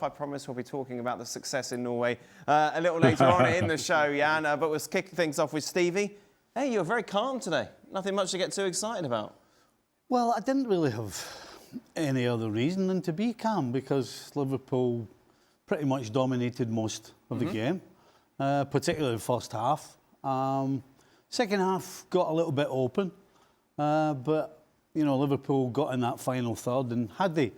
I promise we'll be talking about the success in Norway a little later on in the show, Jan. But we'll kick things off with Stevie. Hey, you're very calm today. Nothing much to get too excited about. Well, I didn't really have any other reason than to be calm because Liverpool pretty much dominated most of the game, particularly the first half. Second half got a little bit open, but you know, Liverpool got in that final third, and had they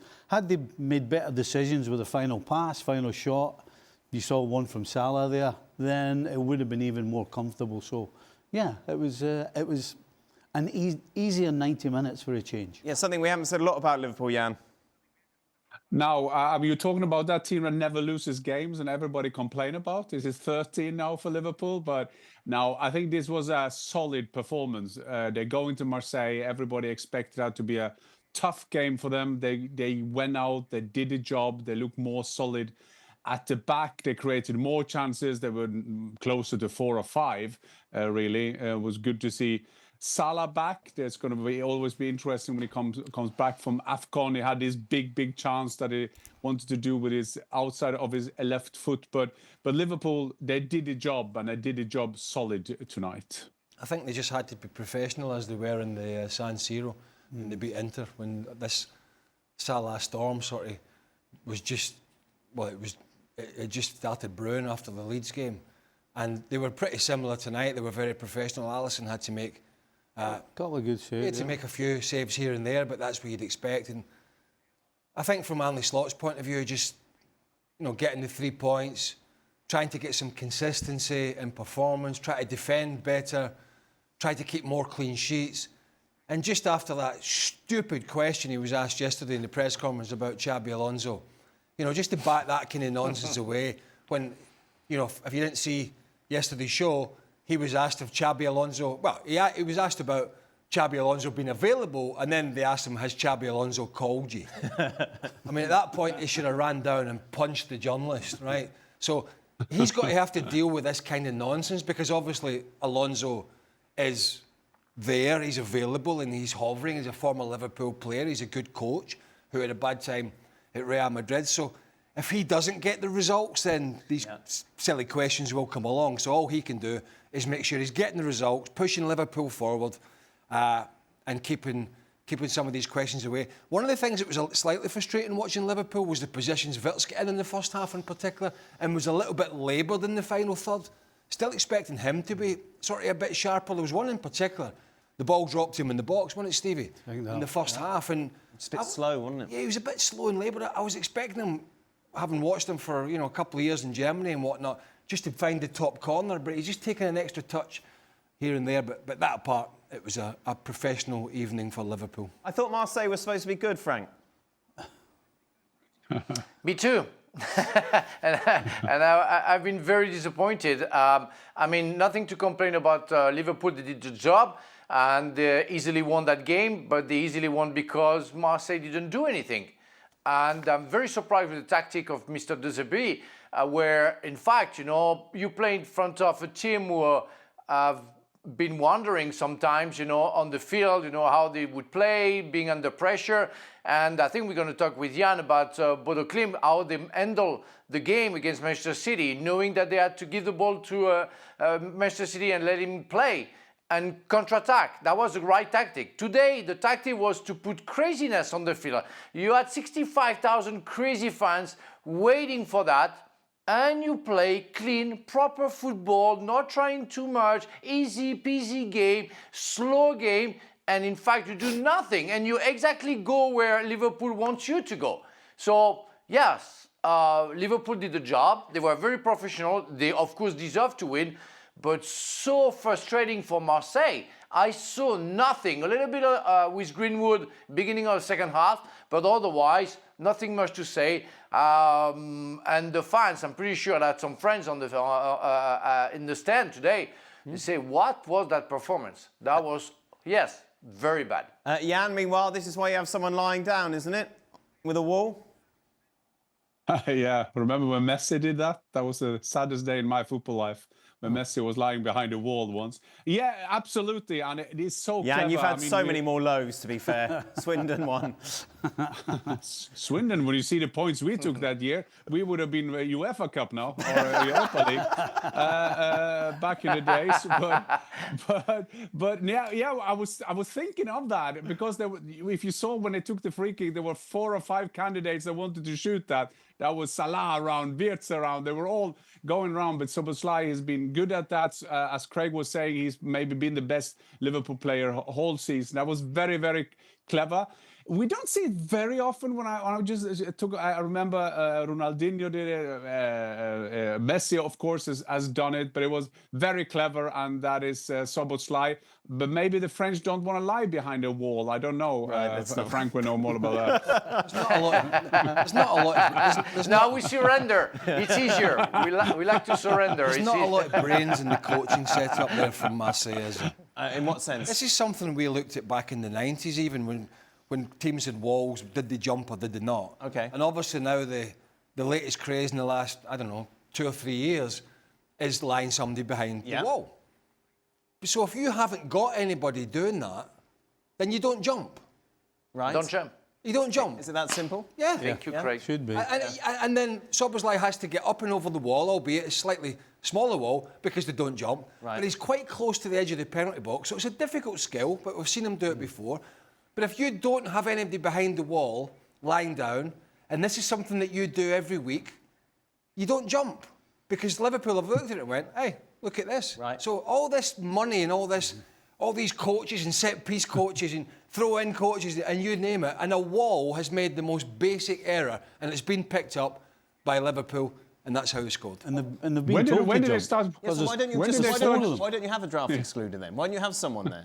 made better decisions with the final pass, final shot, you saw one from Salah there, then it would have been even more comfortable. So, yeah, it was an easier 90 minutes for a change. Yeah, something we haven't said a lot about Liverpool, Jan. Now, you're talking about that team that never loses games and everybody complain about. This is 13 now for Liverpool, but now I think this was a solid performance. They're going to Marseille. Everybody expected that to be a tough game for them. They went out, they did the job, they looked more solid at the back. They created more chances. They were closer to 4 or 5, really. It was good to see Salah back. There's going to always be interesting when he comes back from AFCON. He had this big chance that he wanted to do with his outside of his left foot. But Liverpool, they did the job, and they did the job solid tonight. I think they just had to be professional as they were in the San Siro when they beat Inter. When this Salah storm sort of was just, well, it just started brewing after the Leeds game, and they were pretty similar tonight. They were very professional. Alisson had to make. Couple of good saves. He had to make a few saves here and there, but that's what you'd expect. And I think from Arne Slot's point of view, just getting the 3 points, trying to get some consistency in performance, try to defend better, try to keep more clean sheets. And just after that stupid question he was asked yesterday in the press conference about Xabi Alonso, just to back that kind of nonsense away. When, if you didn't see yesterday's show, he was asked if Xabi Alonso... Well, he was asked about Xabi Alonso being available, and then they asked him, has Xabi Alonso called you? I mean, at that point, he should have ran down and punched the journalist, right? So he's got to have to deal with this kind of nonsense because obviously Alonso is there, he's available, and he's hovering. He's a former Liverpool player. He's a good coach who had a bad time at Real Madrid. So if he doesn't get the results, then these silly questions will come along. So all he can do is make sure he's getting the results, pushing Liverpool forward, and keeping some of these questions away. One of the things that was slightly frustrating watching Liverpool was the positions Wirtz got in the first half in particular, and was a little bit laboured in the final third. Still expecting him to be sort of a bit sharper. There was one in particular, the ball dropped him in the box, wasn't it, Stevie? In the first half. And it's a bit slow, wasn't it? Yeah, he was a bit slow and laboured. I was expecting him, having watched him for a couple of years in Germany and whatnot, just to find the top corner, but he's just taken an extra touch here and there. But that apart, it was a professional evening for Liverpool. I thought Marseille was supposed to be good, Frank. Me too. and I've been very disappointed. I mean, nothing to complain about Liverpool. They did the job and they easily won that game, but they easily won because Marseille didn't do anything. And I'm very surprised with the tactic of Mr. De Zerbi, where, in fact, you play in front of a team who have been wondering sometimes, on the field, how they would play, being under pressure. And I think we're going to talk with Jan about Bodo Klimt, how they handle the game against Manchester City, knowing that they had to give the ball to Manchester City and let him play and counter-attack. That was the right tactic. Today, the tactic was to put craziness on the field. You had 65,000 crazy fans waiting for that, and you play clean, proper football, not trying too much, easy peasy game, slow game, and in fact you do nothing, and you exactly go where Liverpool wants you to go. So yes, Liverpool did the job. They were very professional. They of course deserve to win, but so frustrating for Marseille. I saw nothing. A little bit with Greenwood beginning of the second half, but otherwise nothing much to say. And the fans, I'm pretty sure I had some friends on the in the stand today. They say, "What was that performance? That was very bad." Jan, meanwhile, this is why you have someone lying down, isn't it, with a wall? Yeah, remember when Messi did that? That was the saddest day in my football life. When Messi was lying behind a wall once. Yeah, absolutely, and it is so clever. Jan, you've had so many more lows, to be fair. Swindon won. Swindon, when you see the points we took that year, we would have been UEFA Cup now, or Europa League back in the days. But yeah, I was thinking of that because if you saw when they took the free kick, there were 4 or 5 candidates that wanted to shoot that. That was Salah around, Wirtz around. They were all going around, but Szoboszlai has been good at that. As Craig was saying, he's maybe been the best Liverpool player whole season. That was very, very clever. We don't see it very often. When I remember Ronaldinho did it. Messi, of course, has done it, but it was very clever, and that is Szoboszlai. But maybe the French don't want to lie behind a wall. I don't know. Right, Frank will know more about that. There's not a lot. There's not a lot. Now we surrender. It's easier. We like to surrender. There's not a lot of brains in the coaching setup there from Marseille, is there? In what sense? This is something we looked at back in the 90s, even when teams had walls, did they jump or did they not? Okay. And obviously now the latest craze in the last, I don't know, 2 or 3 years is lying somebody behind the wall. So if you haven't got anybody doing that, then you don't jump. Right. Don't jump. You don't jump. Is it that simple? Yeah. Thank you, Craig. Should be. And then Szoboszlai has to get up and over the wall, albeit a slightly smaller wall, because they don't jump. Right. But he's quite close to the edge of the penalty box, so it's a difficult skill, but we've seen him do it before. But if you don't have anybody behind the wall, lying down, and this is something that you do every week, you don't jump. Because Liverpool have looked at it and went, hey, look at this. Right. So all this money and all these coaches and set-piece coaches and throw-in coaches and you name it, and a wall has made the most basic error, and it's been picked up by Liverpool, and that's how they scored. And they've been told When to did they jump. start? Yeah, so why don't you have a draft excluder then? Why don't you have someone there?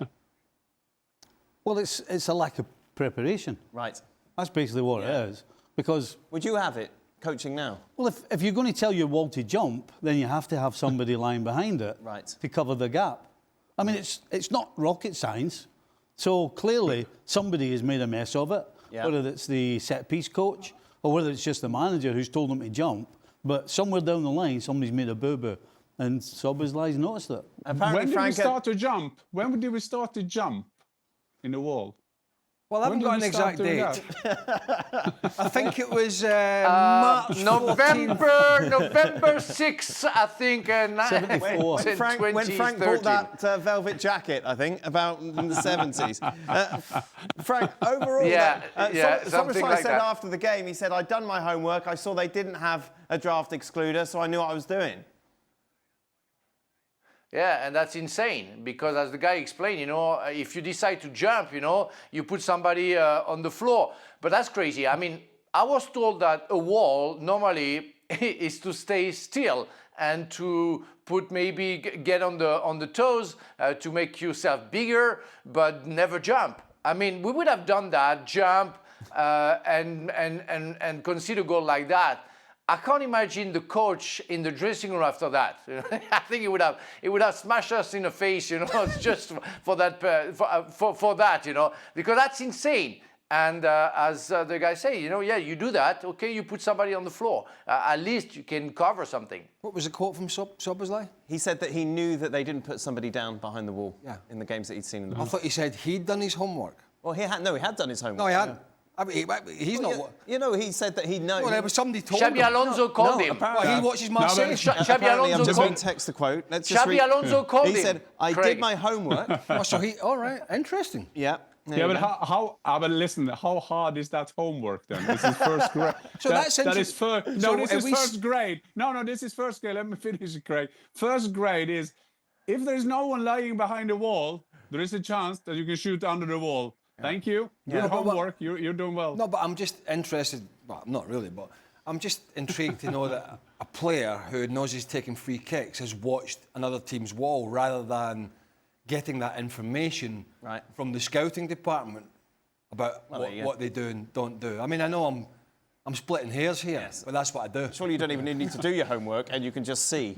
Well, it's a lack of preparation. Right. That's basically what it is. Because, Would you have it coaching now? well, if you're going to tell your wall to jump, then you have to have somebody lying behind it Right. to cover the gap. I mean, it's not rocket science. So clearly, somebody has made a mess of it, whether it's the set-piece coach or whether it's just the manager who's told them to jump. But somewhere down the line, somebody's made a boo-boo, and Szoboszlai's noticed it. Apparently, When did we Frank start to jump? When did we start to jump in the wall? Well, I haven't got an exact date. I think it was March November 6th, I think. 74. When Frank bought that velvet jacket, I think, about in the 70s. Frank, overall, something Szoboszlai like said that. after the game, he said, I'd done my homework, I saw they didn't have a draft excluder, so I knew what I was doing. Yeah, and that's insane because, as the guy explained, if you decide to jump, you put somebody on the floor. But that's crazy. I mean, I was told that a wall normally is to stay still and to put maybe get on the toes to make yourself bigger, but never jump. I mean, we would have done that, jump and concede a goal like that. I can't imagine the coach in the dressing room after that. I think he would have smashed us in the face, just for that, for that, because that's insane. And as the guy say, you do that, okay, you put somebody on the floor. At least you can cover something. What was the quote from Szoboszlai? He said that he knew that they didn't put somebody down behind the wall in the games that he'd seen in the I past. thought he said he'd done his homework. Well, he had done his homework. No, he hadn't. I mean, he's not. He said that he'd known. Well, there was somebody told him. Xabi Alonso called him. Well, he watches Marseille. Xabi Apparently, I'm Alonso just going called to text the quote. Let's just Xabi Alonso called him. He said, I did my homework. Oh, so all right, interesting. Yeah. Yeah, but but listen, how hard is that homework then? This is first grade. So that is first. No, so this is first grade. No, this is first grade. Let me finish it, Craig. First grade is if there's no one lying behind the wall, there is a chance that you can shoot under the wall. Thank you. Good homework. You're doing well. No, but I'm just interested. Well, not really, but I'm just intrigued to know that a player who knows he's taking free kicks has watched another team's wall rather than getting that information from the scouting department about what they do and don't do. I mean, I know I'm splitting hairs here, but that's what I do. Surely you don't even need to do your homework and you can just see.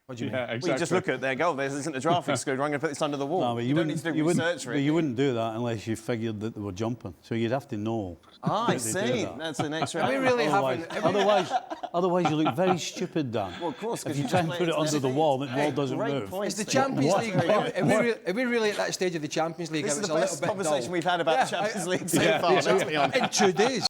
What do you mean? Yeah, exactly. Well, you just look at their goal. There isn't a drafting screwdriver. I'm going to put this under the wall. No, but you don't need to do research for it. But you wouldn't do that unless you figured that they were jumping. So you'd have to know. Ah, I that they do see. that. That's an extra. Are we really Otherwise, having... otherwise you look very stupid, Dan. Well, of course, If because you try and put it under the wall, the wall doesn't move. It's the Champions League. Are we really at that stage of the Champions League? This is It's the a best little bit conversation dull. we've had about the Champions League so far. Let's be honest. In 2 days.